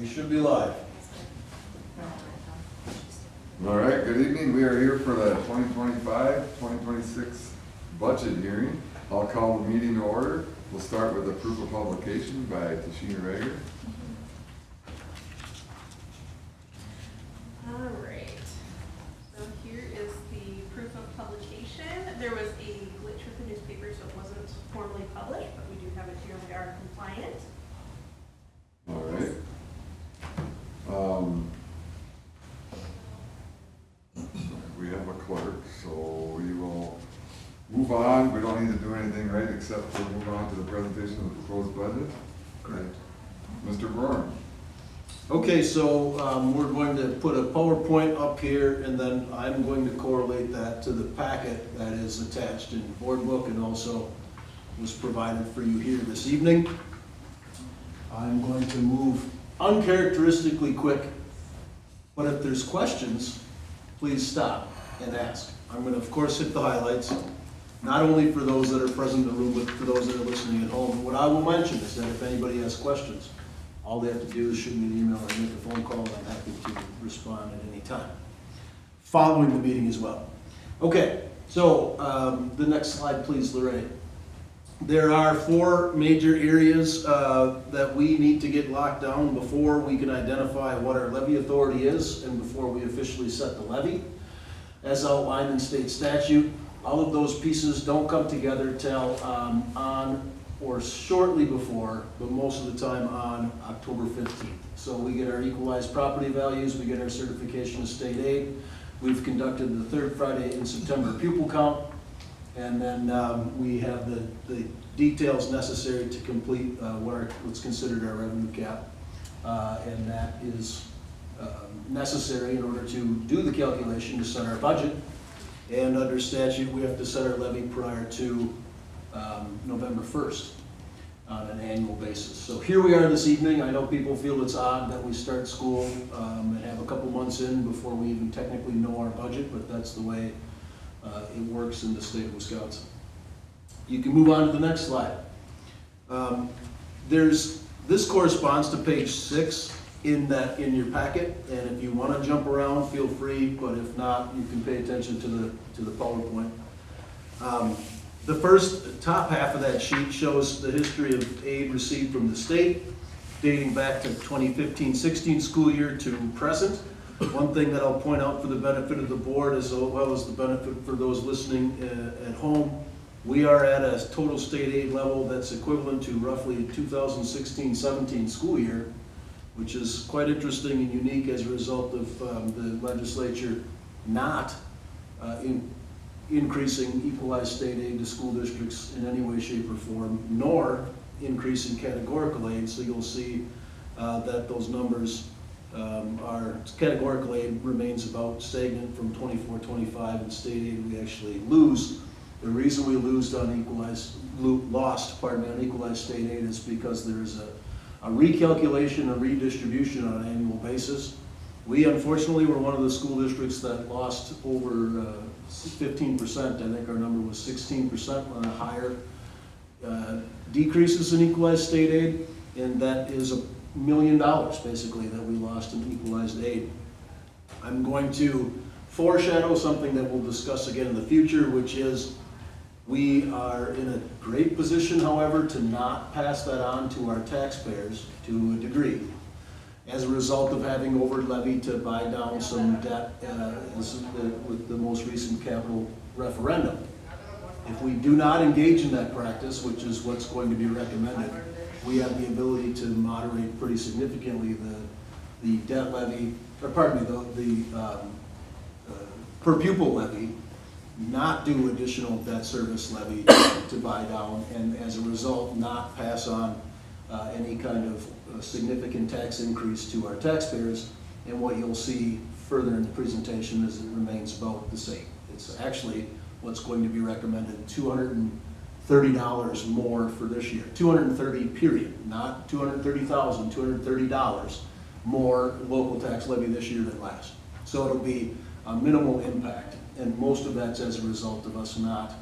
We should be live. All right, good evening. We are here for the 2025-2026 budget hearing. I'll call the meeting to order. We'll start with the proof of publication by Tashina Rager. All right, so here is the proof of publication. There was a glitch with the newspaper, so it wasn't formally published, but we do have it here. We are compliant. All right. We have a clerk, so we will move on. We don't need to do anything, right, except for move on to the presentation of the proposed budget. Correct. Mr. Brown. Okay, so we're going to put a PowerPoint up here, and then I'm going to correlate that to the packet that is attached in the board book and also was provided for you here this evening. I'm going to move uncharacteristically quick, but if there's questions, please stop and ask. I'm going to, of course, hit the highlights, not only for those that are present in the room, but for those that are listening at home. What I will mention is that if anybody has questions, all they have to do is shoot me an email or make a phone call, and I'm happy to respond at any time, following the meeting as well. Okay, so the next slide, please, Lorraine. There are four major areas that we need to get locked down before we can identify what our levy authority is and before we officially set the levy. As outlined in state statute, all of those pieces don't come together till on or shortly before, but most of the time on October 15th. So we get our equalized property values, we get our certification of state aid. We've conducted the third Friday in September pupil count, and then we have the details necessary to complete what's considered our revenue cap, and that is necessary in order to do the calculation to set our budget. And under statute, we have to set our levy prior to November 1st on an annual basis. So here we are this evening. I know people feel it's odd that we start school and have a couple months in before we even technically know our budget, but that's the way it works in the state of Wisconsin. You can move on to the next slide. This corresponds to page 6 in your packet, and if you want to jump around, feel free, but if not, you can pay attention to the PowerPoint. The first top half of that sheet shows the history of aid received from the state, dating back to 2015-16 school year to present. One thing that I'll point out for the benefit of the board, as well as the benefit for those listening at home, we are at a total state aid level that's equivalent to roughly 2016-17 school year, which is quite interesting and unique as a result of the legislature not increasing equalized state aid to school districts in any way, shape, or form, nor increasing categorical aid. So you'll see that those numbers our categorical aid remains about stagnant from 24-25, and state aid we actually lose. The reason we lost on equalized state aid is because there is a recalculation, a redistribution on an annual basis. We unfortunately were one of the school districts that lost over 15%. I think our number was 16% on a higher decreases in equalized state aid, and that is $1 million basically that we lost in equalized aid. I'm going to foreshadow something that we'll discuss again in the future, which is we are in a great position, however, to not pass that on to our taxpayers to a degree as a result of having over-levied to buy down some debt with the most recent capital referendum. If we do not engage in that practice, which is what's going to be recommended, we have the ability to moderate pretty significantly the debt levy, or pardon me, the per pupil levy, not do additional debt service levy to buy down, and as a result not pass on any kind of significant tax increase to our taxpayers. And what you'll see further in the presentation is it remains about the same. It's actually what's going to be recommended, $230 more for this year. $230 period, not $230,000, $230 more local tax levy this year than last. So it'll be a minimal impact, and most of that's as a result of us not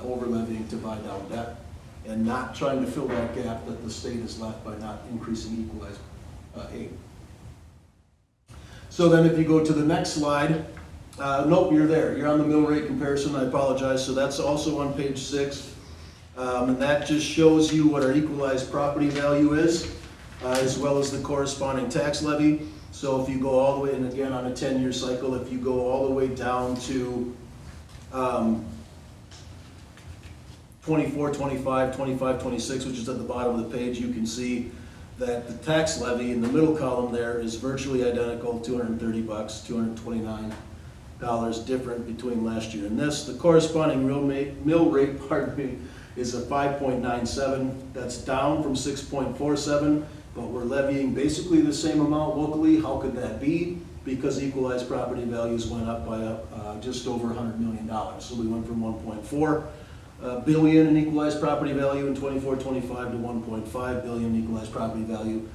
over levying to buy down debt and not trying to fill that gap that the state has left by not increasing equalized aid. So then if you go to the next slide, nope, you're there. You're on the mill rate comparison, I apologize. So that's also on page 6. And that just shows you what our equalized property value is, as well as the corresponding tax levy. So if you go all the way, and again on a 10-year cycle, if you go all the way down to 24, 25, 25, 26, which is at the bottom of the page, you can see that the tax levy in the middle column there is virtually identical, $230, $229 different between last year and this. The corresponding mill rate, is a 5.97. That's down from 6.47, but we're levying basically the same amount locally. How could that be? Because equalized property values went up by just over $100 million. So we went from 1.4 billion in equalized property value in 24-25 to 1.5 billion equalized property value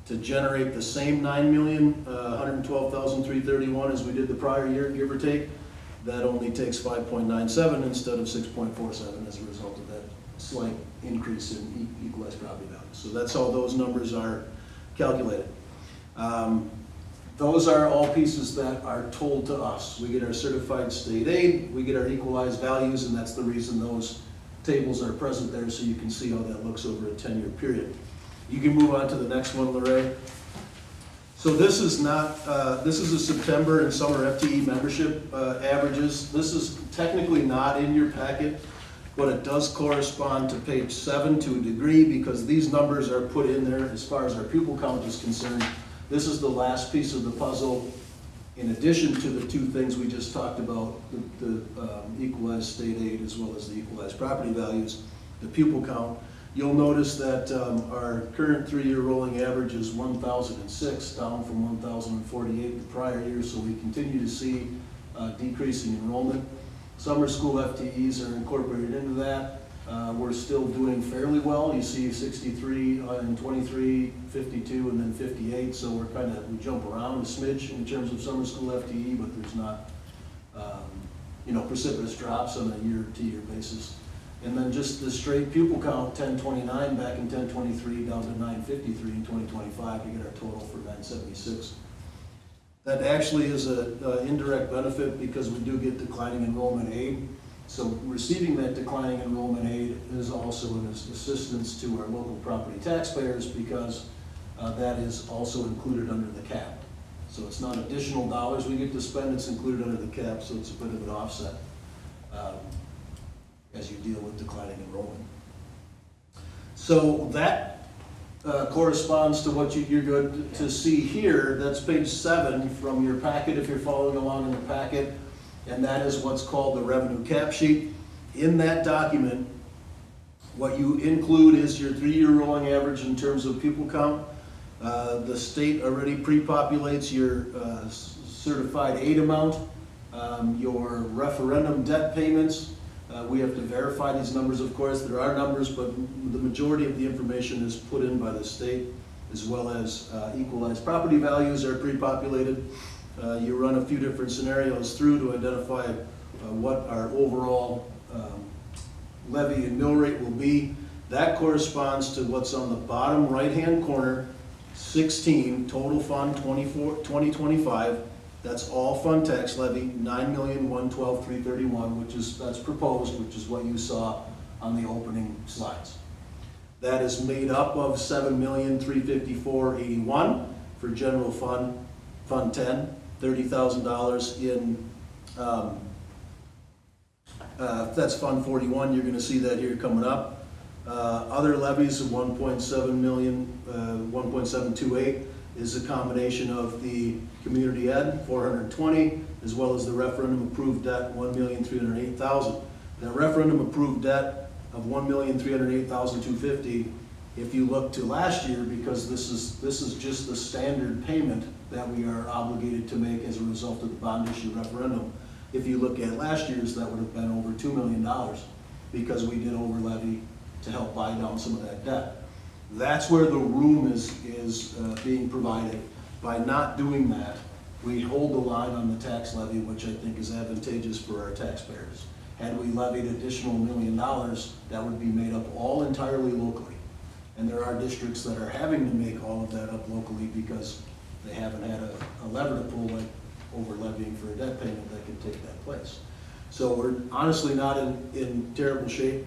to generate the same 9,112,331 as we did the prior year, give or take. That only takes 5.97 instead of 6.47 as a result of that slight increase in equalized property value. So that's how those numbers are calculated. Those are all pieces that are told to us. We get our certified state aid, we get our equalized values, and that's the reason those tables are present there, so you can see how that looks over a 10-year period. You can move on to the next one, Lorraine. So this is not, this is a September and summer FTE membership averages. This is technically not in your packet, but it does correspond to page 7 to a degree because these numbers are put in there as far as our pupil count is concerned. This is the last piece of the puzzle, in addition to the two things we just talked about, the equalized state aid as well as the equalized property values, the pupil count. You'll notice that our current 3-year rolling average is 1,006, down from 1,048 the prior year, so we continue to see decreasing enrollment. Summer school FTEs are incorporated into that. We're still doing fairly well. You see 63 and 23, 52, and then 58. So we jump around a smidge in terms of summer school FTE, but there's not, precipitous drops on a year-to-year basis. And then just the straight pupil count, 1029 back in 1023 down to 953 in 2025 to get our total for 976. That actually is an indirect benefit because we do get declining enrollment aid. So receiving that declining enrollment aid is also an assistance to our local property taxpayers because that is also included under the cap. So it's not additional dollars we get to spend, it's included under the cap, so it's a bit of an offset as you deal with declining enrollment. So that corresponds to what you're good to see here. That's page 7 from your packet if you're following along in the packet. And that is what's called the revenue cap sheet. In that document, what you include is your 3-year rolling average in terms of pupil count. The state already pre-populates your certified aid amount, your referendum debt payments. We have to verify these numbers, of course. There are numbers, but the majority of the information is put in by the state, as well as equalized property values are pre-populated. You run a few different scenarios through to identify what our overall levy and mill rate will be. That corresponds to what's on the bottom right-hand corner, 16, total fund 2025. That's all fund tax levy, 9,112,331, that's proposed, which is what you saw on the opening slides. That is made up of 7,354,81 for general fund, Fund 10, $30,000 in, that's Fund 41, you're gonna see that here coming up. Other levies of 1.7 million, 1.728 is a combination of the community ed, 420, as well as the referendum approved debt, 1,308,000. That referendum approved debt of 1,308,250, if you look to last year, because this is just the standard payment that we are obligated to make as a result of the bond issue referendum. If you look at last year's, that would have been over $2 million because we did over levy to help buy down some of that debt. That's where the room is being provided. By not doing that, we hold the line on the tax levy, which I think is advantageous for our taxpayers. Had we levied additional $1 million, that would be made up all entirely locally. And there are districts that are having to make all of that up locally because they haven't had a lever to pull like over levying for a debt payment that can take that place. So we're honestly not in terrible shape.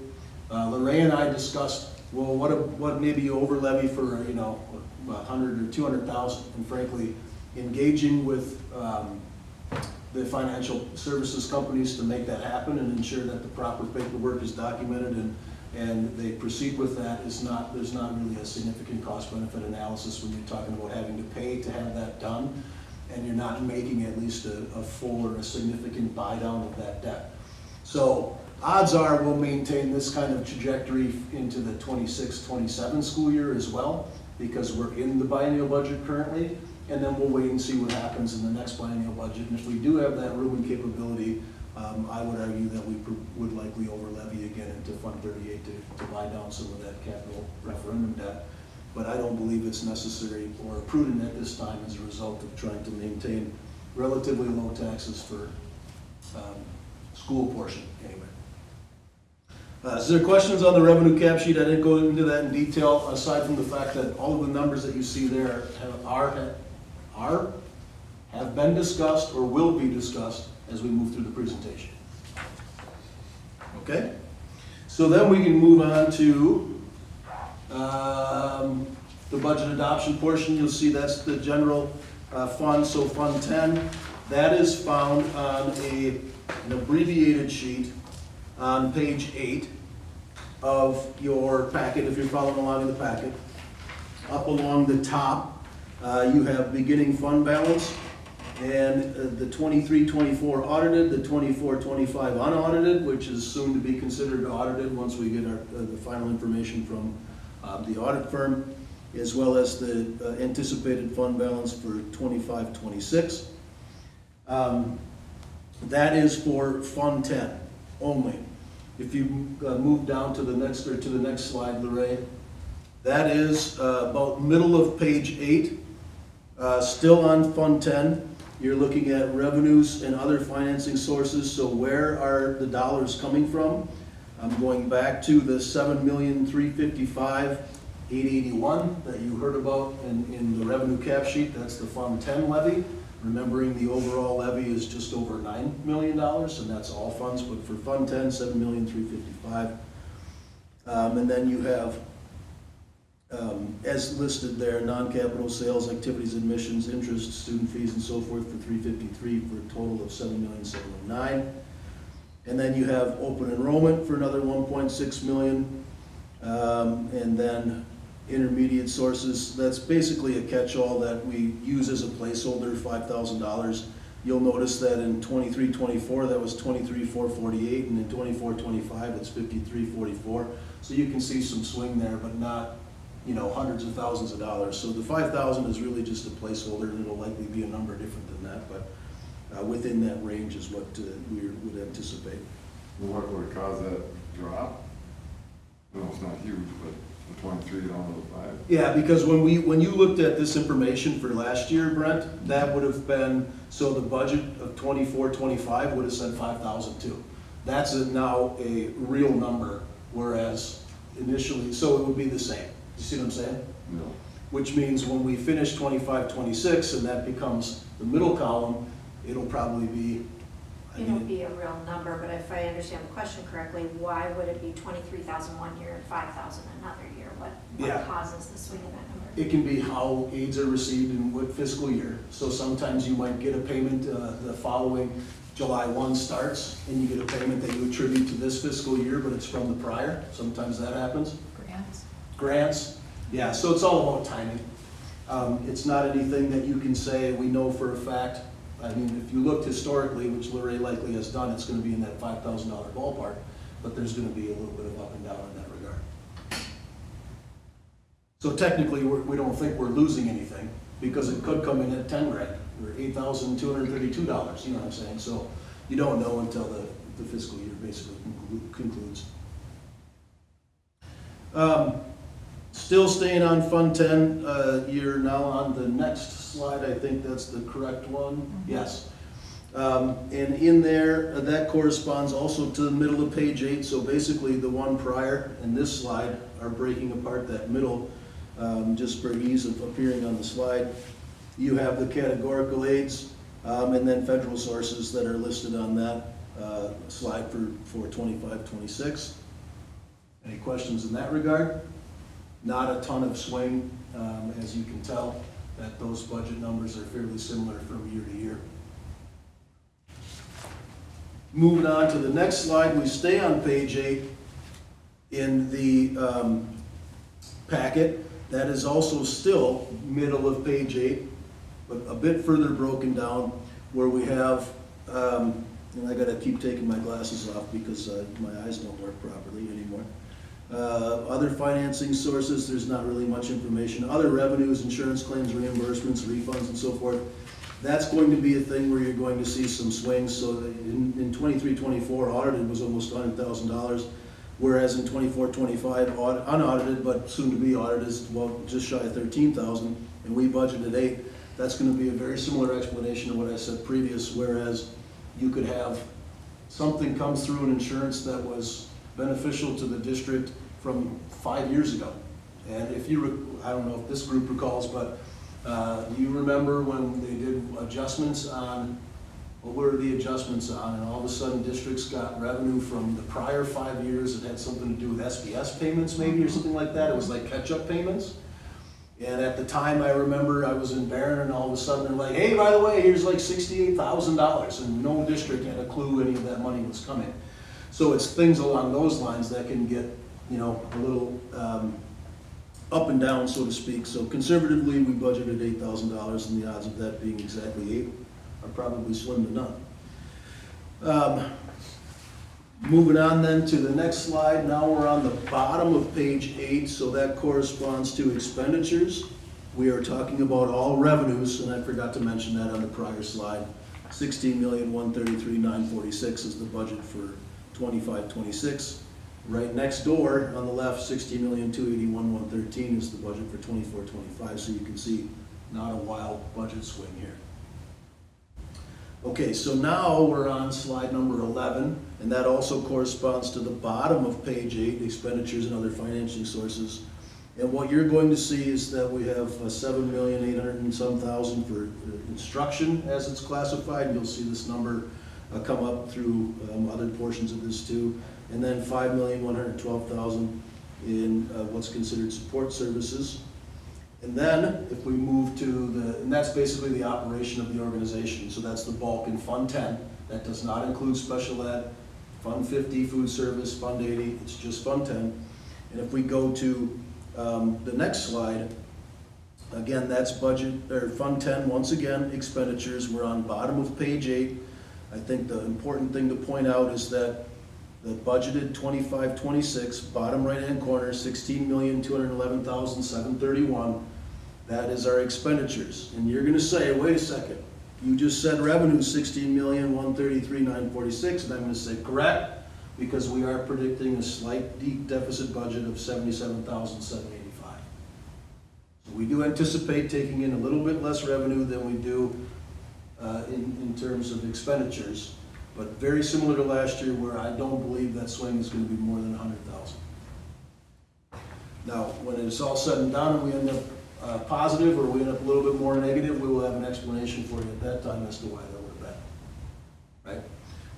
Lorraine and I discussed, well, what maybe you over levy for, you know, 100 or 200,000, and frankly, engaging with the financial services companies to make that happen and ensure that the proper paperwork is documented and they proceed with that is not, there's not really a significant cost benefit analysis when you're talking about having to pay to have that done, and you're not making at least a full or a significant buy down of that debt. So odds are we'll maintain this kind of trajectory into the 26-27 school year as well, because we're in the biennial budget currently, and then we'll wait and see what happens in the next biennial budget. And if we do have that room and capability, I would argue that we would likely over levy again into Fund 38 to buy down some of that capital referendum debt. But I don't believe it's necessary or prudent at this time as a result of trying to maintain relatively low taxes for school portion anyway. Is there questions on the revenue cap sheet? I didn't go into that in detail, aside from the fact that all of the numbers that you see there have been discussed or will be discussed as we move through the presentation. Okay? So then we can move on to the budget adoption portion. You'll see that's the general fund, so Fund 10. That is found on an abbreviated sheet on page 8 of your packet, if you're following along in the packet. Up along the top, you have beginning fund balance, and the 23-24 audited, the 24-25 unaudited, which is soon to be considered audited once we get the final information from the audit firm, as well as the anticipated fund balance for 25-26. That is for Fund 10 only. If you move down to the next slide, Lorraine, that is about middle of page 8, still on Fund 10. You're looking at revenues and other financing sources. So where are the dollars coming from? I'm going back to the $7,355,881 that you heard about in the revenue cap sheet. That's the Fund 10 levy. Remembering the overall levy is just over $9 million, and that's all funds, but for Fund 10, $7,355,000. And then you have, as listed there, non-capital sales, activities, admissions, interest, student fees, and so forth for $353,000 for a total of $7,709,000. And then you have open enrollment for another $1.6 million, and then intermediate sources. That's basically a catch-all that we use as a placeholder, $5,000. You'll notice that in 23-24 that was $23,448, and in 24-25 it's $53,444. So you can see some swing there, but not, you know, hundreds of thousands of dollars. So the $5,000 is really just a placeholder, and it'll likely be a number different than that, but within that range is what we would anticipate. Well, what would cause that drop? No, it's not huge, but the 23 down to the 5. Yeah, because when you looked at this information for last year, Brent, that would have been, so the budget of 24-25 would have said 5,000 too. That's now a real number, whereas initially, so it would be the same. You see what I'm saying? No. Which means when we finish 25-26 and that becomes the middle column, it'll probably be, It'll be a real number, but if I understand the question correctly, why would it be 23,000 one year and 5,000 another year? What causes the swing in that number? it can be how aids are received in what fiscal year. So sometimes you might get a payment the following July 1 starts, and you get a payment that you attribute to this fiscal year, but it's from the prior. Sometimes that happens. Grants, yeah, so it's all about timing. It's not anything that you can say, we know for a fact. I mean, if you looked historically, which Lorraine likely has done, it's gonna be in that $5,000 ballpark, but there's gonna be a little bit of up and down in that regard. So technically, we don't think we're losing anything, because it could come in at 10 grand, or $8,232, you know what I'm saying? So you don't know until the fiscal year basically concludes. Still staying on Fund 10, you're now on the next slide. I think that's the correct one. Mm-hmm. Yes. And in there, that corresponds also to the middle of page 8. So basically the one prior and this slide are breaking apart that middle, just for ease of appearing on the slide. You have the categorical aids, and then federal sources that are listed on that slide for 25-26. Any questions in that regard? Not a ton of swing, as you can tell, that those budget numbers are fairly similar from year to year. Moving on to the next slide, we stay on page 8 in the packet. That is also still middle of page 8, but a bit further broken down, where we have, and I gotta keep taking my glasses off because my eyes don't work properly anymore. Other financing sources, there's not really much information. Other revenues, insurance claims, reimbursements, refunds, and so forth. That's going to be a thing where you're going to see some swings. So in 23-24, audited was almost $100,000, whereas in 24-25, unaudited but soon to be audited is, well, just shy of $13,000, and we budgeted $8,000. That's going to be a very similar explanation to what I said previous, whereas you could have something comes through an insurance that was beneficial to the district from 5 years ago. And if you, I don't know if this group recalls, but you remember when they did adjustments on, what were the adjustments on? And all of a sudden districts got revenue from the prior 5 years. It had something to do with SBS payments maybe or something like that. It was like catch-up payments. And at the time, I remember I was in Barron and all of a sudden they're like, hey, by the way, here's like $68,000. And no district had a clue any of that money was coming. So it's things along those lines that can get, you know, a little up and down, so to speak. So conservatively, we budgeted $8,000, and the odds of that being exactly 8 are probably slim to none. Moving on then to the next slide. Now we're on the bottom of page 8, so that corresponds to expenditures. We are talking about all revenues, and I forgot to mention that on the prior slide. $16,133,946 is the budget for 25-26. Right next door on the left, $60,281,113 is the budget for 24-25. So you can see not a wild budget swing here. Okay, so now we're on slide number 11, and that also corresponds to the bottom of page 8, expenditures and other financing sources. And what you're going to see is that we have $7,800,000 and some thousand for instruction as it's classified. You'll see this number come up through other portions of this too. And then $5,112,000 in what's considered support services. And then if we move to and that's basically the operation of the organization. So that's the bulk in Fund 10. That does not include special ed, Fund 50, food service, Fund 80, it's just Fund 10. And if we go to the next slide, again, that's budget, or Fund 10, once again, expenditures. We're on bottom of page 8. I think the important thing to point out is that the budgeted 25-26, bottom right-hand corner, $16,211,731. That is our expenditures. And you're gonna say, wait a second, you just said revenue $16,133,946, and I'm gonna say correct, because we are predicting a slight deficit budget of $77,785. So we do anticipate taking in a little bit less revenue than we do in terms of expenditures. But very similar to last year, where I don't believe that swing is going to be more than 100,000. Now, when it's all said and done and we end up positive or we end up a little bit more negative, we will have an explanation for you at that time as to why that would have been. Right?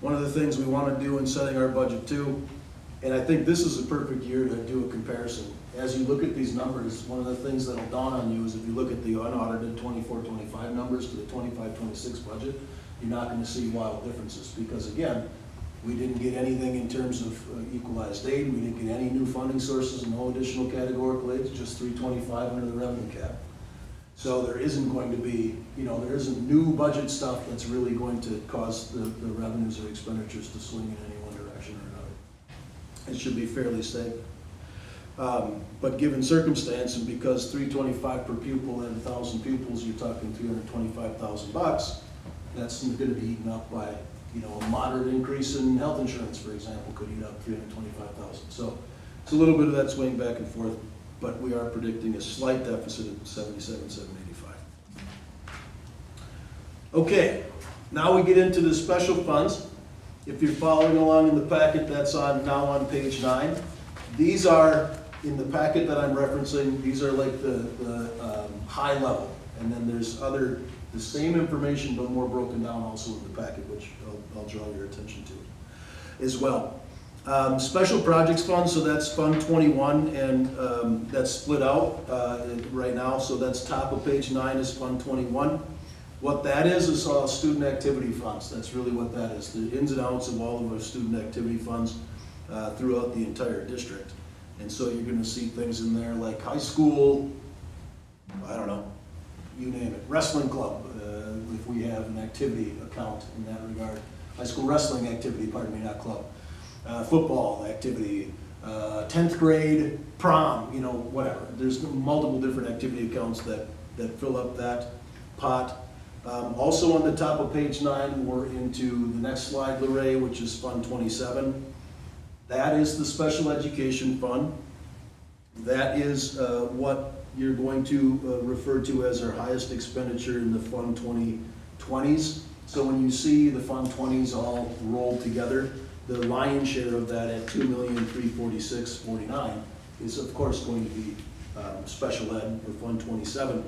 One of the things we want to do in setting our budget too, and I think this is a perfect year to do a comparison. As you look at these numbers, one of the things that'll dawn on you is if you look at the unaudited 24-25 numbers to the 25-26 budget, you're not going to see wild differences because, again, we didn't get anything in terms of equalized aid. We didn't get any new funding sources, no additional categorical aids, just 325 under the revenue cap. So there isn't going to be, there isn't new budget stuff that's really going to cause the revenues or expenditures to swing in any one direction or another. It should be fairly safe. But given circumstance, and because 325 per pupil and 1,000 pupils, you're talking $325,000. That's going to be eaten up by, a moderate increase in health insurance, for example, could eat up $325,000. So it's a little bit of that swing back and forth, but we are predicting a slight deficit of $77,785. Okay, now we get into the special funds. If you're following along in the packet, that's now on page 9. These are, in the packet that I'm referencing, these are like the high level. And then there's the same information, but more broken down also in the packet, which I'll draw your attention to as well. Special projects fund, so that's Fund 21, and that's split out right now, so that's top of page 9 is Fund 21. What that is all student activity funds. That's really what that is, the ins and outs of all of our student activity funds throughout the entire district. And so you're gonna see things in there like high school, I don't know, you name it, wrestling club, if we have an activity account in that regard. High school wrestling activity, pardon me, not club. Football activity, 10th grade, prom, you know, whatever. There's multiple different activity accounts that fill up that pot. Also on the top of page 9, we're into the next slide, Lorraine, which is Fund 27. That is the special education fund. That is what you're going to refer to as our highest expenditure in the Fund 2020s. So when you see the Fund 20s all rolled together, the lion's share of that at $2,346,49 is of course going to be special ed for Fund 27.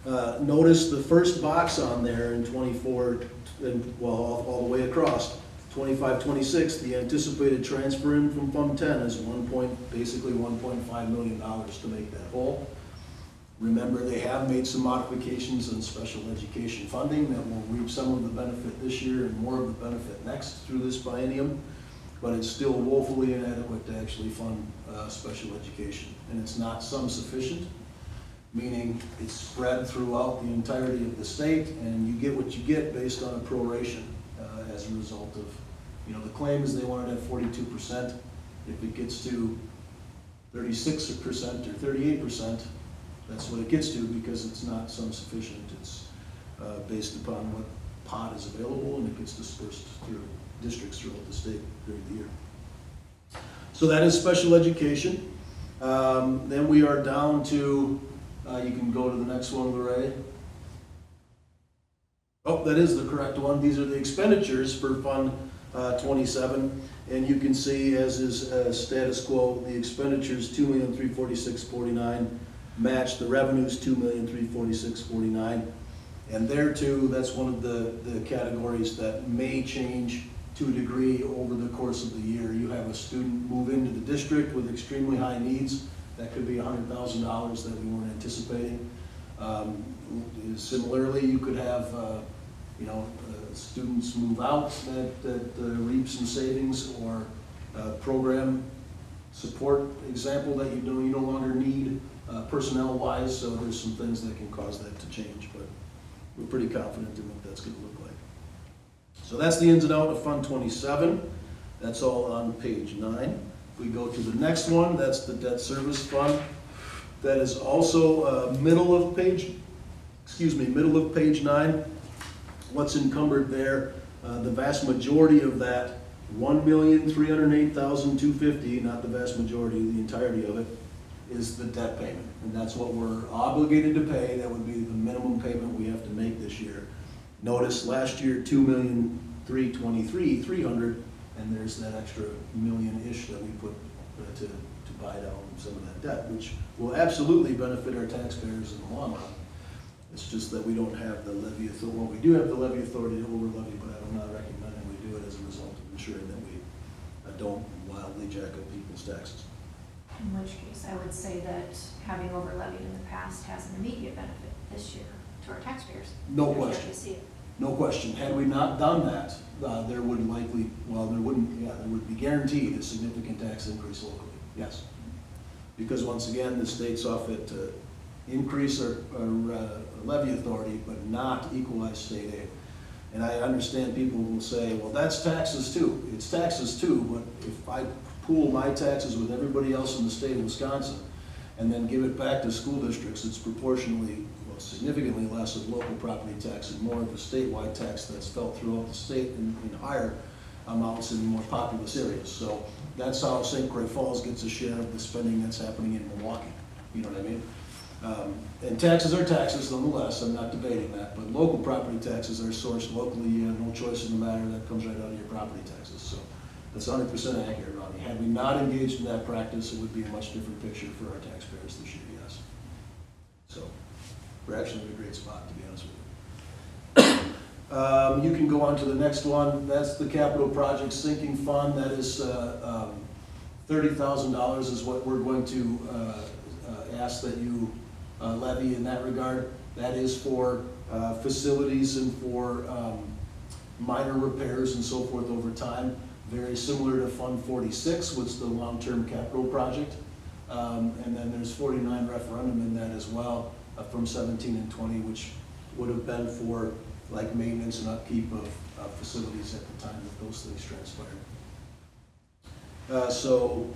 Notice the first box on there in 24, and well, all the way across, 25, 26, the anticipated transfer in from Fund 10 is basically $1.5 million to make that whole. Remember, they have made some modifications in special education funding that will reap some of the benefit this year and more of the benefit next through this biennium, but it's still woefully inadequate to actually fund special education. And it's not sum sufficient, meaning it's spread throughout the entirety of the state, and you get what you get based on a proration as a result of, you know, the claim is they want it at 42%. If it gets to 36% or 38%, that's what it gets to, because it's not sum sufficient. It's based upon what pot is available, and it gets dispersed through districts throughout the state during the year. So that is special education. Then we are down to, you can go to the next one, Lorraine. Oh, that is the correct one. These are the expenditures for Fund 27, and you can see, as is status quo, the expenditures $2,346,49 match the revenues $2,346,49, and there too, that's one of the categories that may change to a degree over the course of the year. You have a student move into the district with extremely high needs. That could be $100,000 that we weren't anticipating. Similarly, you could have students move out that reap some savings, or program support example that you no longer need personnel-wise. So there's some things that can cause that to change, but we're pretty confident in what that's going to look like. So that's the ins and outs of Fund 27. That's all on page 9. If we go to the next one, that's the debt service fund. That is also middle of page 9. What's encumbered there? The vast majority of that, $1,308,250, not the vast majority, the entirety of it, is the debt payment. And that's what we're obligated to pay. That would be the minimum payment we have to make this year. Notice last year, $2,323,300, and there's that extra million-ish that we put to buy down some of that debt, which will absolutely benefit our taxpayers in the long run. It's just that we don't have the levy authority. Well, we do have the levy authority to over-levy, but I'm not recommending we do it as a result of ensuring that we don't wildly jack up people's taxes. In which case, I would say that having over-levied in the past has an immediate benefit this year to our taxpayers. No They're question. starting to see it. No question. Had we not done that, there would be guaranteed a significant tax increase locally. Yes. Because once again, the state's off it to increase our levy authority, but not equalize state aid. And I understand people will say, well, that's taxes too. It's taxes too, but if I pool my taxes with everybody else in the state of Wisconsin and then give it back to school districts, it's proportionally, well, significantly less of local property tax and more of the statewide tax that's felt throughout the state in higher amounts in more populous areas. So that's how St. Croix Falls gets a share of the spending that's happening in Milwaukee. You know what I mean? And taxes are taxes nonetheless, I'm not debating that, but local property taxes are sourced locally. You have no choice in the matter. That comes right out of your property taxes. So that's 100% accurate, Ronnie. Had we not engaged in that practice, it would be a much different picture for our taxpayers this year, yes. So, We're actually in a great spot, to be honest with you. You can go on to the next one. That's the capital project sinking fund. That is $30,000 is what we're going to ask that you levy in that regard. That is for facilities and for minor repairs and so forth over time. Very similar to Fund 46, which is the long-term capital project. And then there's 49 referendum in that as well from 17 and 20, which would have been for like maintenance and upkeep of facilities at the time that those things transpired. So,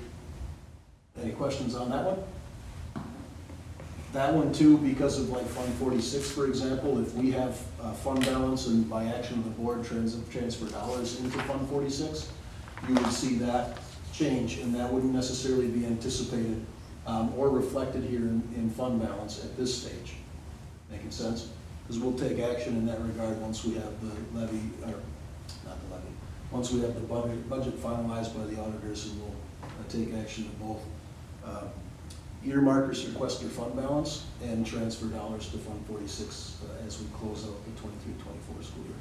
any questions on that one? That one too, because of like Fund 46, for example, if we have fund balance and by action of the board transfer dollars into Fund 46, you would see that change, and that wouldn't necessarily be anticipated or reflected here in fund balance at this stage. Making sense? Because we'll take action in that regard once we have the levy, or not the levy, once we have the budget finalized by the auditors, and we'll take action to both earmark or sequester fund balance and transfer dollars to Fund 46 as we close out the 23-24 school year.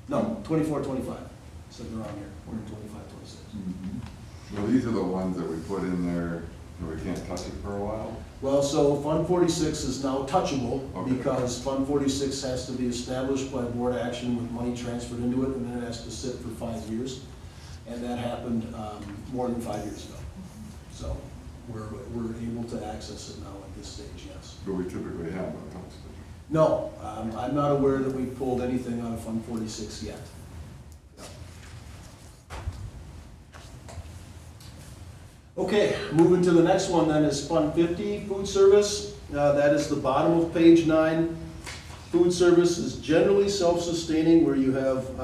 No, 24-25. Said the wrong year. We're in 25-26. Well, these are the ones that we put in there, and we can't touch it for a while? Well, so Fund 46 is now touchable Okay. because Fund 46 has to be established by board action with money transferred into it, and then it has to sit for 5 years. And that happened more than 5 years ago. So we're able to access it now at this stage, yes. But we typically haven't touched it. No, I'm not aware that we pulled anything out of Fund 46 yet. Okay, moving to the next one then is Fund 50, food service. That is the bottom of page 9. Food service is generally self-sustaining, where you have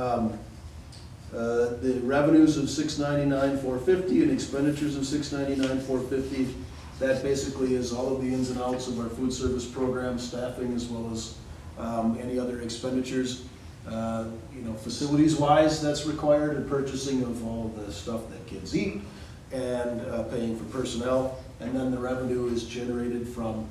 the revenues of $699,450 and expenditures of $699,450. That basically is all of the ins and outs of our food service program, staffing, as well as any other expenditures. Facilities-wise, that's required, and purchasing of all of the stuff that kids eat, and paying for personnel. And then the revenue is generated from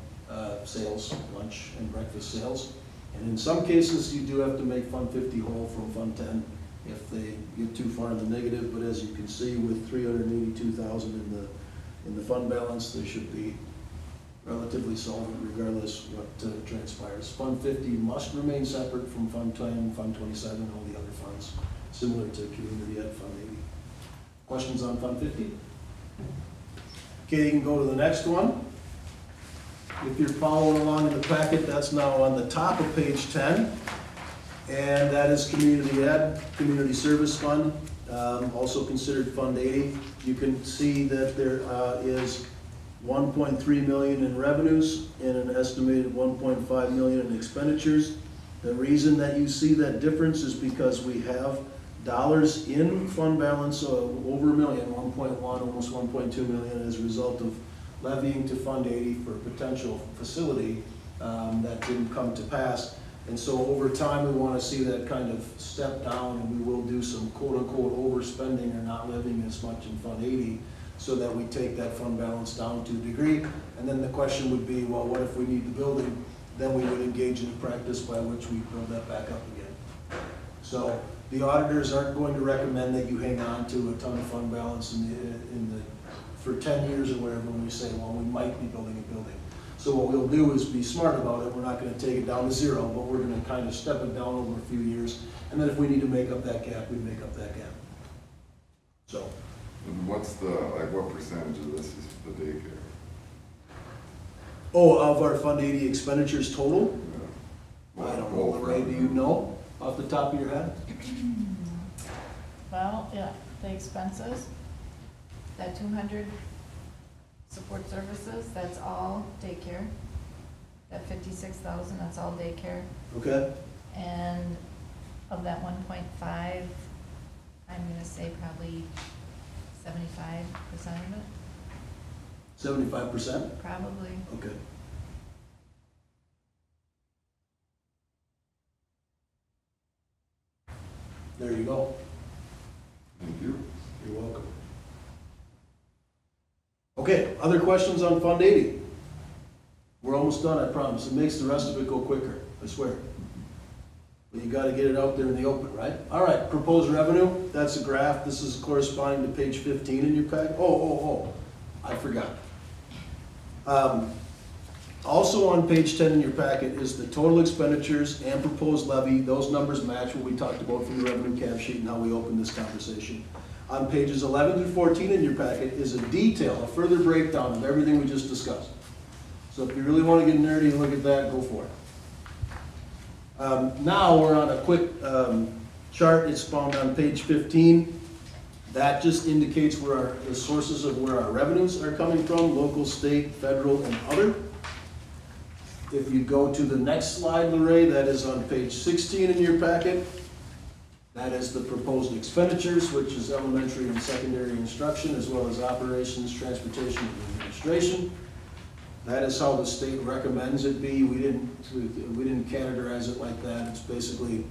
sales, lunch and breakfast sales. And in some cases, you do have to make Fund 50 whole from Fund 10 if they get too far in the negative. But as you can see, with $382,000 in the fund balance, they should be relatively solvent regardless what transpires. Fund 50 must remain separate from Fund 10, Fund 27, and all the other funds, similar to Community Ed Fund 80. Questions on Fund 50? Okay, you can go to the next one. If you're following along in the packet, that's now on the top of page 10. And that is Community Ed, Community Service Fund, also considered Fund 80. You can see that there is $1.3 million in revenues and an estimated $1.5 million in expenditures. The reason that you see that difference is because we have dollars in fund balance of over $1 million, 1.1, almost 1.2 million, as a result of levying to Fund 80 for a potential facility that didn't come to pass. And so over time, we want to see that kind of step down, and we will do some quote-unquote overspending or not levying as much in Fund 80 so that we take that fund balance down to a degree. And then the question would be, well, what if we need the building? Then we would engage in a practice by which we build that back up again. So the auditors aren't going to recommend that you hang on to a ton of fund balance for 10 years or whatever when we say, well, we might be building a building. So what we'll do is be smart about it. We're not going to take it down to zero, but we're going to kind of step it down over a few years. And then if we need to make up that gap, we make up that gap. So. And what's what percentage of this is the daycare? Oh, of our Fund 80 expenditures total? Yeah. I don't know, Ray, do you know off the top of your head? Well, yeah, the expenses, that 200 support services, that's all daycare. That 56,000, that's all daycare. Okay. And of that 1.5, I'm gonna say probably 75% of it, 75%? probably. Okay. There you go. Thank you. You're welcome. Okay, other questions on Fund 80? We're almost done, I promise. It makes the rest of it go quicker, I swear. But you gotta get it out there in the open, right? All right, proposed revenue, that's a graph. This is corresponding to page 15 in your pack. I forgot. Also on page 10 in your packet is the total expenditures and proposed levy. Those numbers match what we talked about from the revenue cap sheet and how we opened this conversation. On pages 11 through 14 in your packet is a detail, a further breakdown of everything we just discussed. So if you really want to get nerdy and look at that, go for it. Now we're on a quick chart. It's found on page 15. That just indicates where the sources of where our revenues are coming from, local, state, federal, and other. If you go to the next slide, Lorraine, that is on page 16 in your packet. That is the proposed expenditures, which is elementary and secondary instruction, as well as operations, transportation, and administration. That is how the state recommends it be. We didn't categorize it like that. It's basically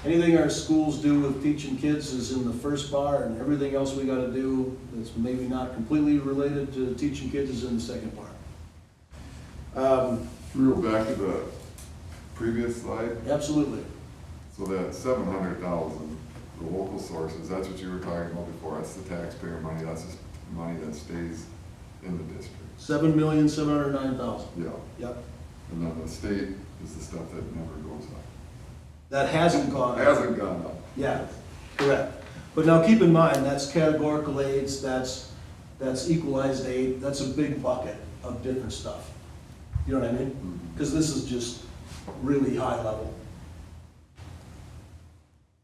anything our schools do with teaching kids is in the first bar, and everything else we gotta do that's maybe not completely related to teaching kids is in the second bar. Can we go back to the previous slide? Absolutely. So that 700,000, the local sources, that's what you were talking about before, that's the taxpayer money, that's just money that stays in the district. 7,709,000. Yeah, Yep. and then the state is the stuff that never goes up. That hasn't gone up. Hasn't gone up. Yeah, correct. But now keep in mind, that's categorical aids, that's equalized aid, that's a big bucket of different stuff. You know what I mean? Because this is just really high level.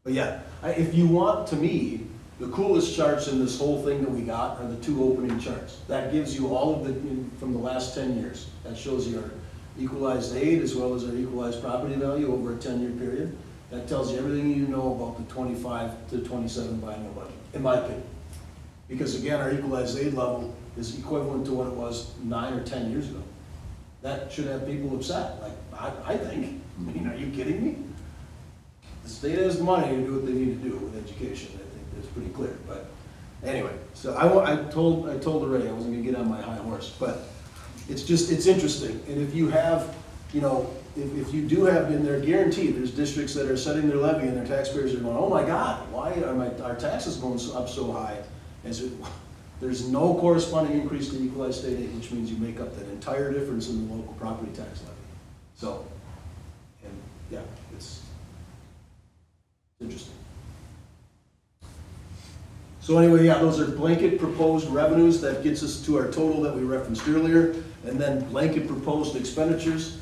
But yeah, if you want, to me, the coolest charts in this whole thing that we got are the two opening charts. That gives you all of the, from the last 10 years. That shows you our equalized aid as well as our equalized property value over a 10-year period. That tells you everything you know about the 25 to 27 biennial budget, in my opinion. Because again, our equalized aid level is equivalent to what it was 9 or 10 years ago. That should have people upset, like, I think. I mean, are you kidding me? The state has the money to do what they need to do with education. I think that's pretty clear. But anyway, so I told Ray I wasn't gonna get on my high horse, but it's interesting. And if you have, if you do have in there, guaranteed, there's districts that are setting their levy and their taxpayers are going, oh my God, why are our taxes going up so high? There's no corresponding increase to equalized state aid, which means you make up that entire difference in the local property tax levy. So, and yeah, it's interesting. So anyway, yeah, those are blanket proposed revenues. That gets us to our total that we referenced earlier, and then blanket proposed expenditures.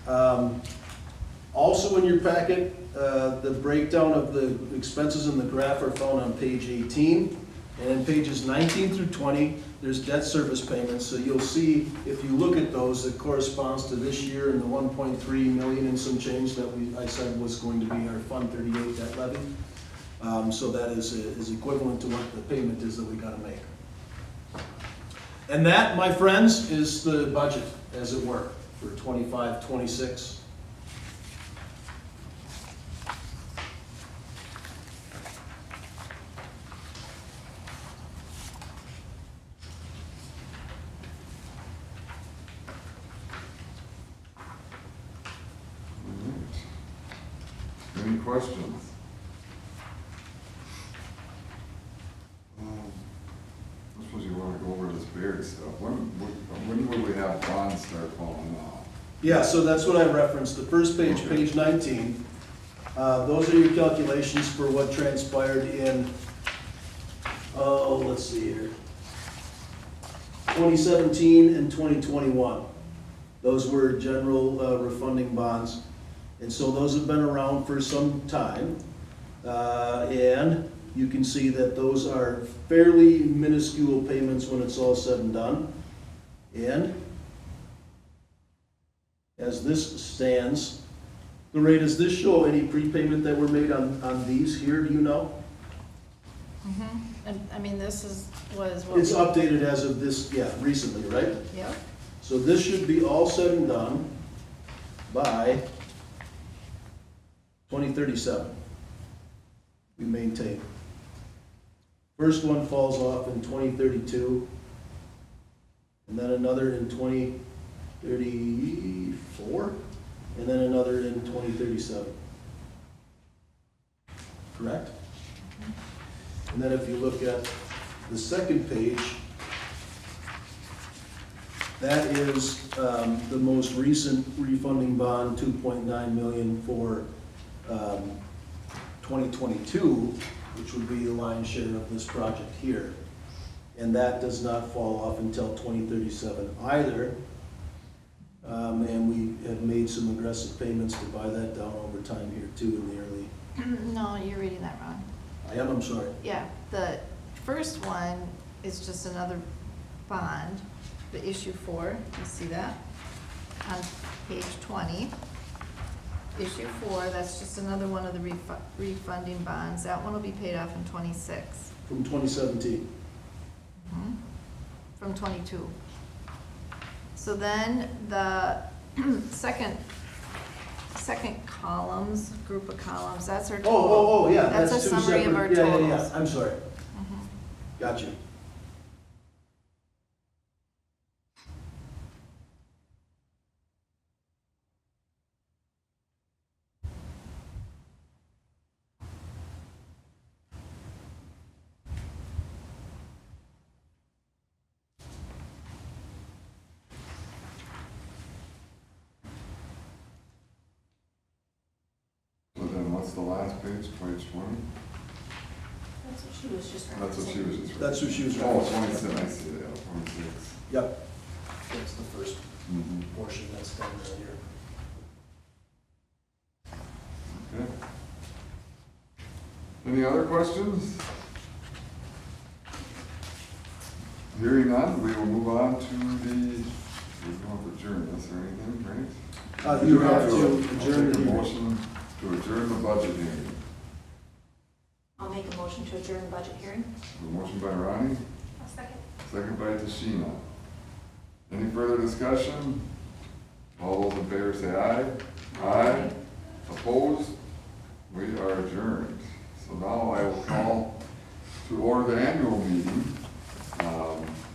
Also in your packet, the breakdown of the expenses in the graph are found on page 18. And in pages 19 through 20, there's debt service payments. So you'll see, if you look at those, it corresponds to this year and the 1.3 million and some change that I said was going to be our Fund 38 debt levy. So that is equivalent to what the payment is that we gotta make. And that, my friends, is the budget, as it were, for 25-26. Any questions? I suppose you want to go over this Baird stuff. When will we have bonds start falling off? Yeah, so that's what I referenced. The first page, Okay. page 19. Those are your calculations for what transpired in, let's see here, 2017 and 2021. Those were general refunding bonds. And so those have been around for some time. And you can see that those are fairly minuscule payments when it's all said and done. And as this stands, Lorraine, does this show any prepayment that were made on these here, do you know? Mm-hmm. And, I mean, this was what. It's updated as of this, yeah, recently, right? Yep. So this should be all said and done by 2037. We maintain. First one falls off in 2032, and then another in 2034, and then another in 2037. Correct? And then if you look at the second page, that is the most recent refunding bond, 2.9 million for 2022, which would be the lion's share of this project here. And that does not fall off until 2037 either. And we have made some aggressive payments to buy that down over time here too in the early. No, you're reading that wrong. I'm sorry. Yeah, the first one is just another bond, the issue 4, you see that? On page 20. Issue 4, that's just another one of the refunding bonds. That one will be paid off in 26. From 2017. From 22. So then the second columns, group of columns, that's our total. Oh, yeah. That's a two summary of our separate. Yeah, totals. I'm sorry. Mhm. Gotcha. So then what's the last page, page 20? That's what she was just referencing. That's what she was just. That's what she was Oh, referencing. 27, I see that, 26. Yep. That's the first Mhm. portion that's done right here. Okay. Any other questions? Hearing none, we will move on to the, we don't have to adjourn this or anything, right? You have to I'll adjourn take the a hearing. motion to adjourn the budget hearing. I'll make a motion to adjourn the budget hearing. A motion by Ronnie, A second. second by Tashina. Any further discussion? All those in favor say aye. Aye. Opposed? We are adjourned. So now I will call to order the annual meeting.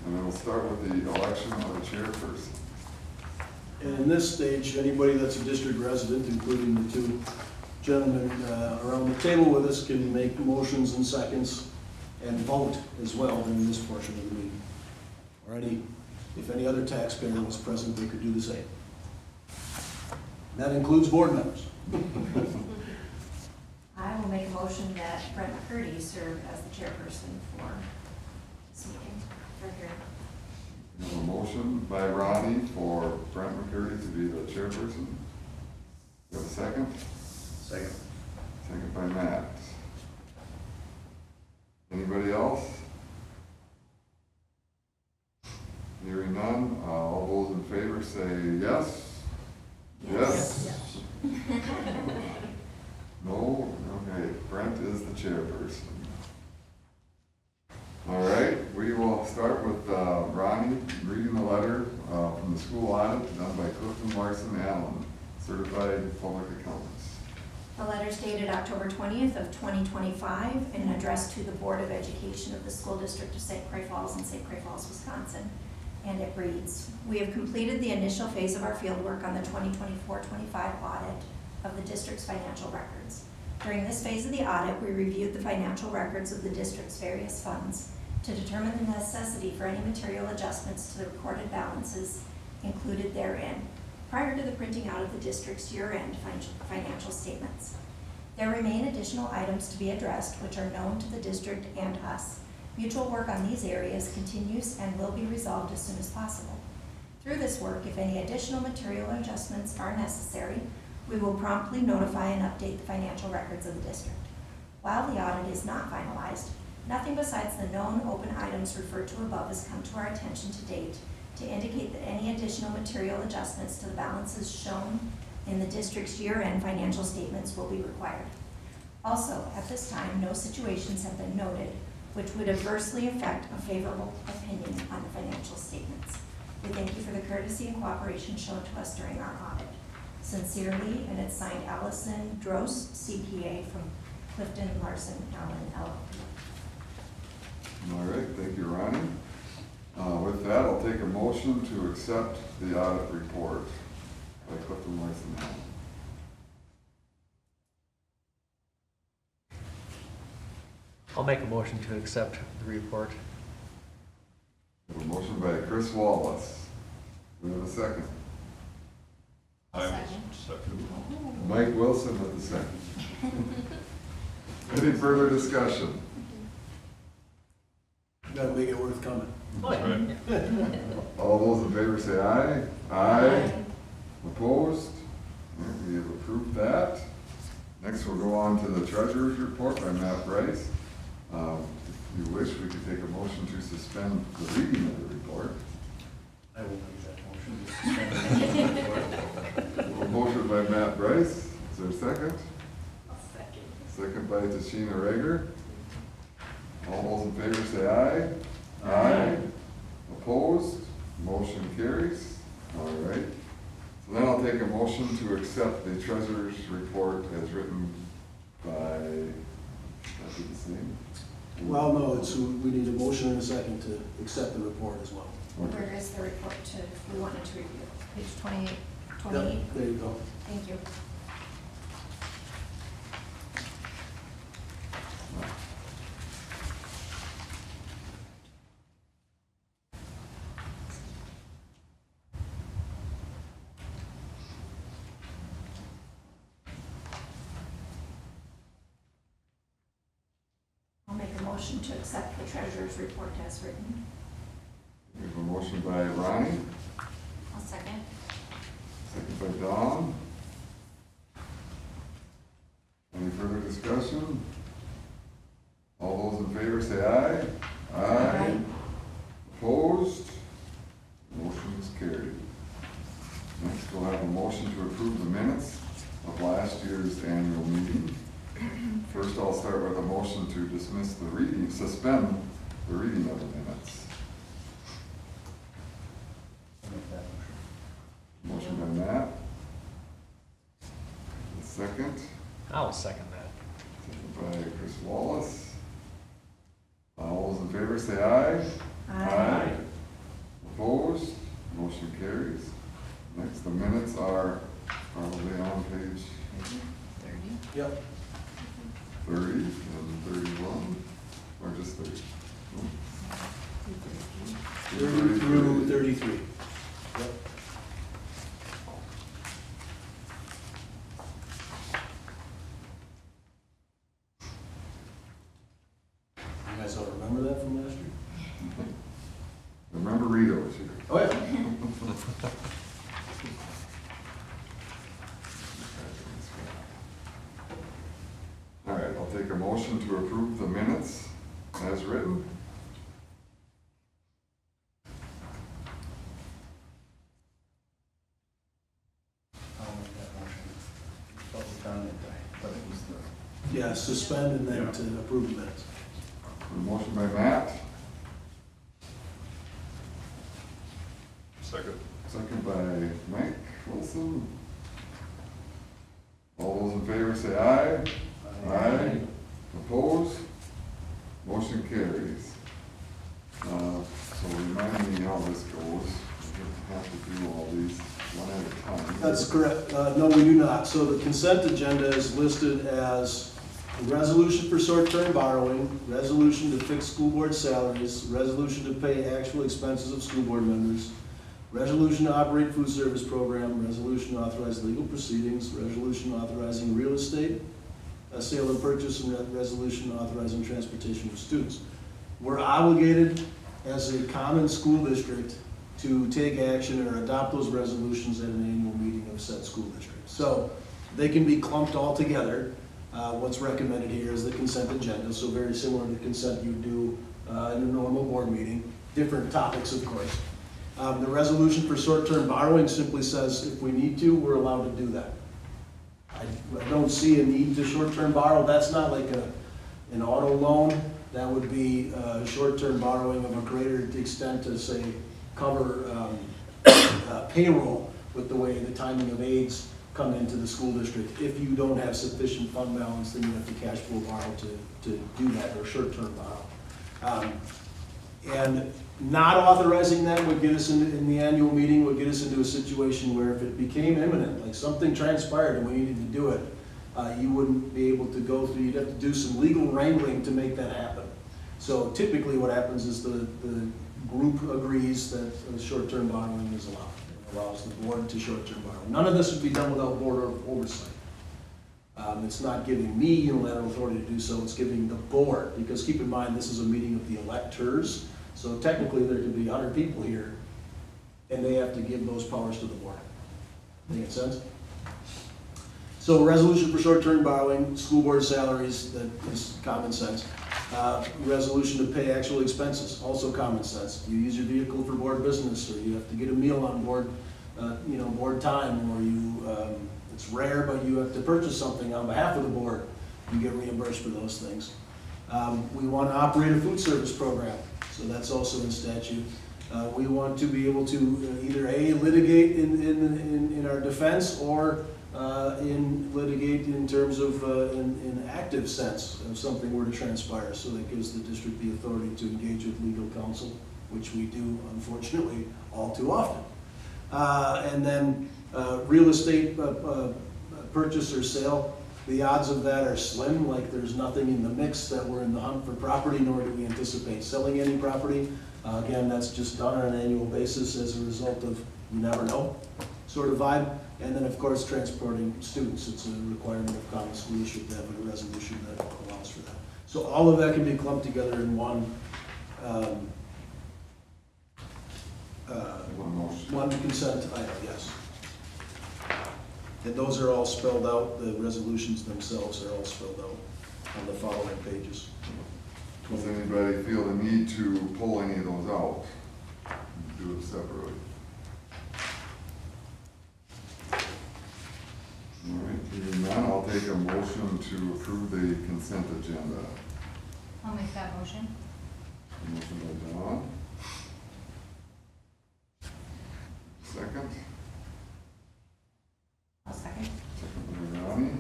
And then we'll start with the election of the chairperson. And in this stage, anybody that's a district resident, including the two gentlemen around the table with us, can make motions and seconds and vote as well in this portion of the meeting. Or if any other taxpayer was present, they could do the same. That includes board members. I will make a motion that Brent McCurdy serve as the chairperson for this meeting, for hearing. We have a motion by Ronnie for Brent McCurdy to be the chairperson. You have a second? Second. Second by Matt. Anybody else? Hearing none, all those in favor say yes? Yes. No? Okay, Brent is the chairperson. All right, we will start with Ronnie reading the letter from the school audit done by Clifton Larson Allen, certified public accountants. The letter is dated October 20th of 2025 and addressed to the Board of Education of the School District of St. Croix Falls in St. Croix Falls, Wisconsin. And it reads, we have completed the initial phase of our fieldwork on the 2024-25 audit of the district's financial records. During this phase of the audit, we reviewed the financial records of the district's various funds to determine the necessity for any material adjustments to the recorded balances included therein, prior to the printing out of the district's year-end financial statements. There remain additional items to be addressed which are known to the district and us. Mutual work on these areas continues and will be resolved as soon as possible. Through this work, if any additional material adjustments are necessary, we will promptly notify and update the financial records of the district. While the audit is not finalized, nothing besides the known open items referred to above has come to our attention to date to indicate that any additional material adjustments to the balances shown in the district's year-end financial statements will be required. Also, at this time, no situations have been noted which would adversely affect a favorable opinion on the financial statements. We thank you for the courtesy and cooperation shown to us during our audit. Sincerely, and it's signed Allison Drost, CPA from Clifton Larson Allen LLP. All right, thank you, Ronnie. With that, I'll take a motion to accept the audit report by Clifton Lyson. I'll make a motion to accept the report. We have a motion by Chris Wallace. Do we have a second? Second. Mike Wilson with the second. Any further discussion? Gotta make it worth coming. All those in favor say aye. Aye. Opposed? We have approved that. Next, we'll go on to the treasurer's report by Matt Bryce. If you wish, we could take a motion to suspend the reading of the report. I will make that motion to suspend the report. A motion by Matt Bryce. Is there a second? I'll second. Second by Tashina Rager. All those in favor say aye. Aye. Opposed? Motion carries. All right. So then I'll take a motion to accept the treasurer's report as written by, that be the same? Well, no, we need a motion and a second to accept the report as well. Where is the report to, if we wanted to review? Page 28. Yep, 28? there you go. Thank you. I'll make a motion to accept the treasurer's report as written. We have a motion by Ronnie, I'll second. second by Dawn. Any further discussion? All those in favor say aye. Aye. Opposed? Motion is carried. Next, we'll have a motion to approve the minutes of last year's annual meeting. First, I'll start with a motion to dismiss the reading, suspend the reading of the minutes. I'll make that motion. Motion by Matt. Second, I'll second that. second by Chris Wallace. All those in favor say aye. Opposed? Motion carries. Next, the minutes are probably on page 30. Yep. 30 and 31, or just 30? 30 through 33. Yep. You guys all remember that from last year? Remember Rita was here. Oh, yeah. All right, I'll take a motion to approve the minutes as written. I'll make that motion. What was done, but it was the. Yeah, suspend and then to approve the minutes. A motion by Matt, Second. second by Mike Wilson. All those in favor say aye. Opposed? Motion carries. So remind me how this goes. We have to do all these one at a time. That's correct. No, we do not. So the consent agenda is listed as a resolution for short-term borrowing, resolution to fix school board salaries, resolution to pay actual expenses of school board members, resolution to operate food service program, resolution to authorize legal proceedings, resolution authorizing real estate, a sale and purchase, and resolution authorizing transportation of students. We're obligated as a common school district to take action or adopt those resolutions at an annual meeting of said school district. So they can be clumped all together. What's recommended here is the consent agenda, so very similar to the consent you do in a normal board meeting. Different topics, of course. The resolution for short-term borrowing simply says if we need to, we're allowed to do that. I don't see a need to short-term borrow. That's not like an auto loan. That would be short-term borrowing of a greater extent to, say, cover payroll with the way the timing of aids come into the school district. If you don't have sufficient fund balance, then you have to cash flow borrow to do that, or short-term borrow. And not authorizing that would get us in the annual meeting, would get us into a situation where if it became imminent, like something transpired and we needed to do it, you wouldn't be able to go through, you'd have to do some legal wrangling to make that happen. So typically what happens is the group agrees that short-term borrowing is allowed. It allows the board to short-term borrow. None of this would be done without board oversight. It's not giving me unilateral authority to do so, it's giving the board, because keep in mind, this is a meeting of the electors, so technically there could be 100 people here, and they have to give those powers to the board. Make sense? So resolution for short-term borrowing, school board salaries, that is common sense. Resolution to pay actual expenses, also common sense. You use your vehicle for board business, or you have to get a meal on board, board time, or you, it's rare, but you have to purchase something on behalf of the board, you get reimbursed for those things. We want to operate a food service program, so that's also in statute. We want to be able to either A, litigate in our defense, or litigate in terms of, in active sense, if something were to transpire. So that gives the district the authority to engage with legal counsel, which we do, unfortunately, all too often. And then real estate purchase or sale, the odds of that are slim, like there's nothing in the mix that we're in the hunt for property, nor do we anticipate selling any property. Again, that's just done on an annual basis as a result of you never know sort of vibe. And then, of course, transporting students. It's a requirement of common school district to have a resolution that allows for that. So all of that can be clumped together in one motion. one consent item, yes. And those are all spelled out, the resolutions themselves are all spelled out on the following pages. Does anybody feel the need to pull any of those out? Do it separately. All right, hearing none, I'll take a motion to approve the consent agenda. I'll make that motion. Motion by Dawn. Second. I'll second. Second by Ronnie.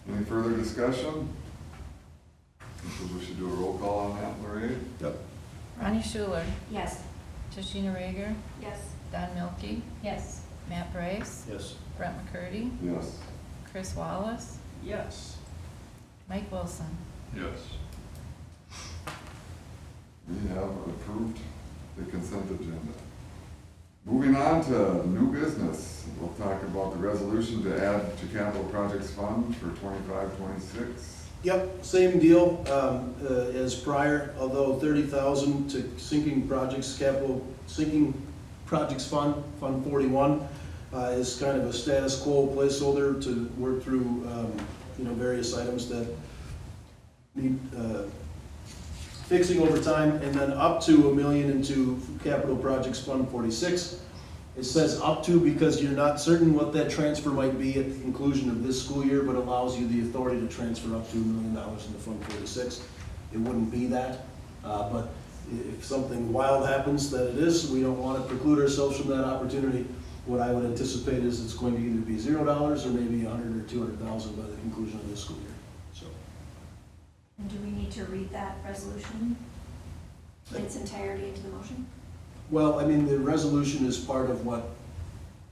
Any further discussion? I think we should do a roll call on that, Lorraine. Yep. Ronnie Schuler, Yes. Tashina Rager, Yes. Don Milky, Yes. Matt Bryce, Yes. Brett McCurdy, Yes. Chris Wallace, Yes. Mike Wilson. Yes. We have approved the consent agenda. Moving on to new business, we'll talk about the resolution to add to capital projects fund for 25-26. Yep, same deal as prior, although 30,000 to sinking projects, capital sinking projects fund, Fund 41, is kind of a status quo placeholder to work through, various items that need fixing over time, and then up to $1 million into capital projects Fund 46. It says up to because you're not certain what that transfer might be at the conclusion of this school year, but allows you the authority to transfer up to $1 million into Fund 46. It wouldn't be that, but if something wild happens that it is, we don't want to preclude ourselves from that opportunity. What I would anticipate is it's going to either be $0 or maybe 100 or 200,000 by the conclusion of this school year. So, And do we need to read that resolution in its entirety into the motion? well, I mean, the resolution is part of what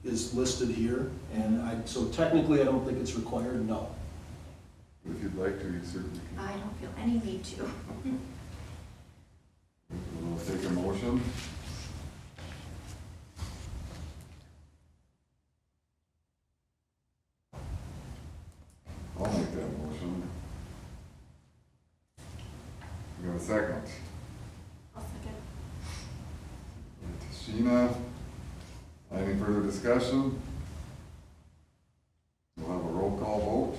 is listed here, and so technically I don't think it's required, no. If you'd like to, you certainly can. I don't feel any need to. We'll take a motion. I'll make that motion. We got a second. I'll second. Sheena, any further discussion? We'll have a roll call vote.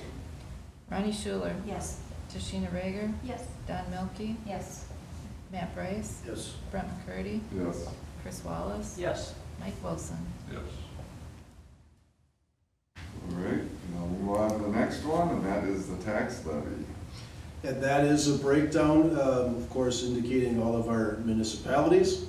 Ronnie Schuler, Yes. Tashina Rager, Yes. Don Milky, Yes. Matt Bryce, Yes. Brett McCurdy, Yes. Chris Wallace, Yes. Mike Wilson. Yes. All right, now we'll move on to the next one, and that is the tax levy. And that is a breakdown, of course, indicating all of our municipalities,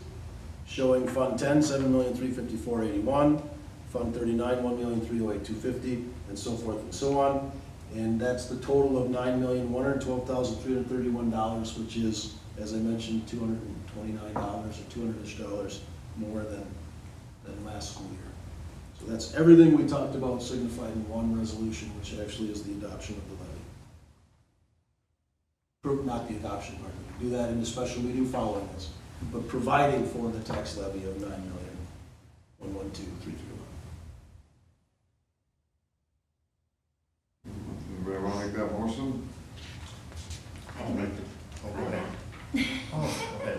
showing Fund 10, $7,354,081, Fund 39, $1,308,250, and so forth and so on. And that's the total of $9,112,331, which is as I mentioned, $229 or $200-ish more than last school year. So that's everything we talked about signified in one resolution, which actually is the adoption of the levy. Not the adoption part, we do that in the special meeting following this, but providing for the tax levy of $9,112,331. Anybody want to make that motion? I'll make it. Oh, go ahead. Oh, okay.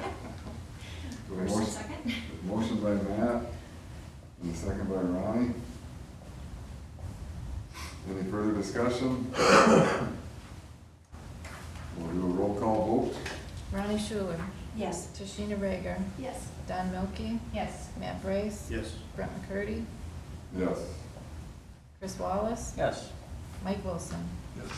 Motion- Second? Motion by Matt, and a second by Ronnie. Any further discussion? We'll do a roll call vote. Ronnie Schuler, Yes. Tashina Rager, Yes. Don Milky, Yes. Matt Brace, Yes. Brett McCurdy, Yes. Chris Wallace, Yes. Mike Wilson. Yes.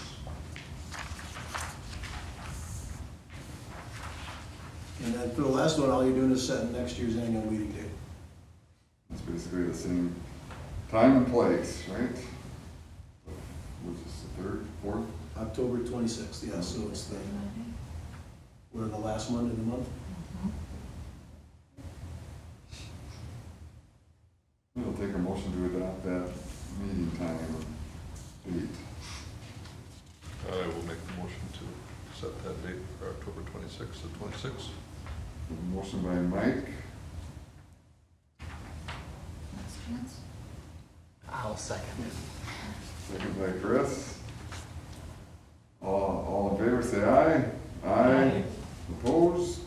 And then for the last one, all you're doing is setting next year's annual meeting date. It's basically the same time and place, right? Which is the third, fourth? October 26th, yeah, so it's we're in the last Monday of the month. We'll take a motion to adopt that meeting time and date. I will make the motion to set that date for October 26th to 26th. Motion by Mike, I'll second it. second by Chris. All in favor, say aye. Aye. Opposed?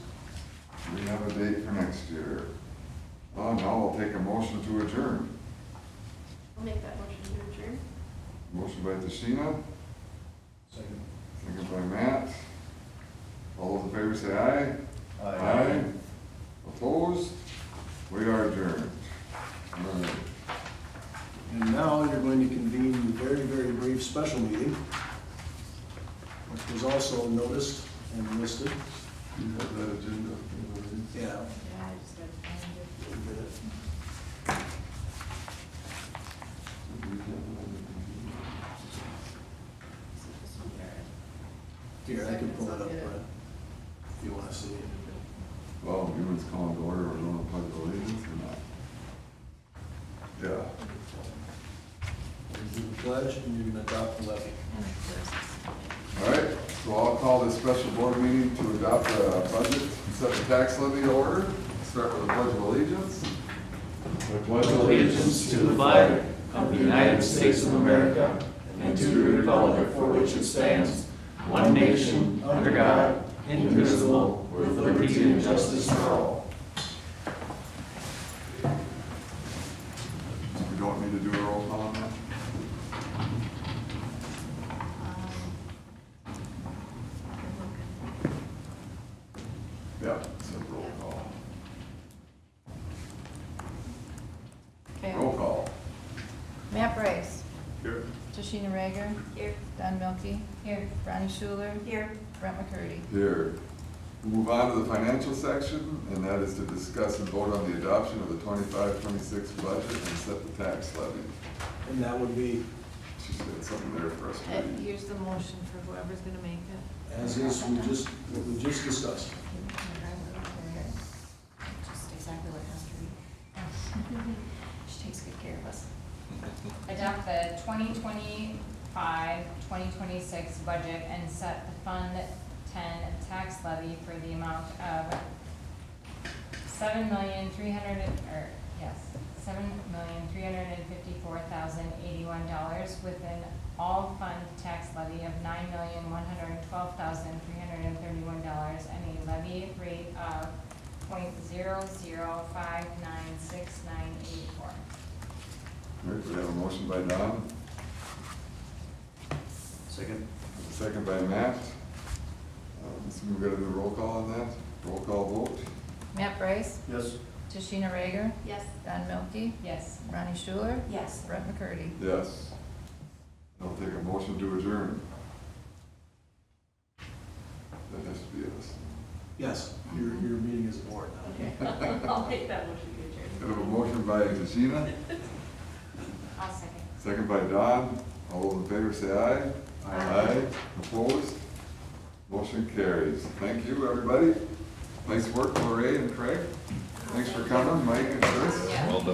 We have a date for next year. Now we'll take a motion to adjourn. I'll make that motion to adjourn. Motion by Tashina, Second. second by Matt. All those in favor say aye. Aye. Opposed? We are adjourned. All right. And now you're going to convene a very, very brief special meeting, which was also noticed and listed. You have that agenda? Yeah. Yeah, I just gotta find it. Here, I can pull it up, Brett, if you want to see it. Well, you was calling to order, or doing a pledge of allegiance or not? Yeah. You do the pledge, and you're going to adopt the levy. All right, so I'll call this special board meeting to adopt the budget and set the tax levy to order. Start with the pledge of allegiance. pledge allegiance to the flag of the United States of America and to the republic for which it stands, one nation, under God, indivisible, with liberty and justice for all. We don't need to do a roll call on that? Yeah, it's a roll call. Okay. Roll call. Matt Brace, Here. Tashina Rager, Here. Don Milky, Here. Ronnie Schuler, Here. Brett McCurdy. Here. We'll move on to the financial section, and that is to discuss and vote on the adoption of the 25-26 budget and set the tax levy. And that would be, She's got something there for us to And read. here's the motion for whoever's gonna make it. as is, what we just discussed. Just exactly what it has to read. She takes good care of us. Adopt the 2025-2026 budget and set the Fund 10 tax levy for the amount of $7,354,081 within all fund tax levy of $9,112,331 and a levy rate of .00596984. All right, we have a motion by Don, Second? second by Matt. So we've got to do a roll call on that. Roll call vote. Matt Brace, Yes. Tashina Rager, Yes. Don Milky, Yes. Ronnie Schuler, Yes. Brett McCurdy. Yes. I'll take a motion to adjourn. That has to be us. Yes, your meeting is board now. Okay. I'll make that motion to We adjourn. have a motion by Tashina, I'll second. second by Don. All those in favor say aye. Aye. Opposed? Motion carries. Thank you, everybody. Nice work, Lorraine and Craig. Thanks for coming, Mike and Chris. Yeah. Well done.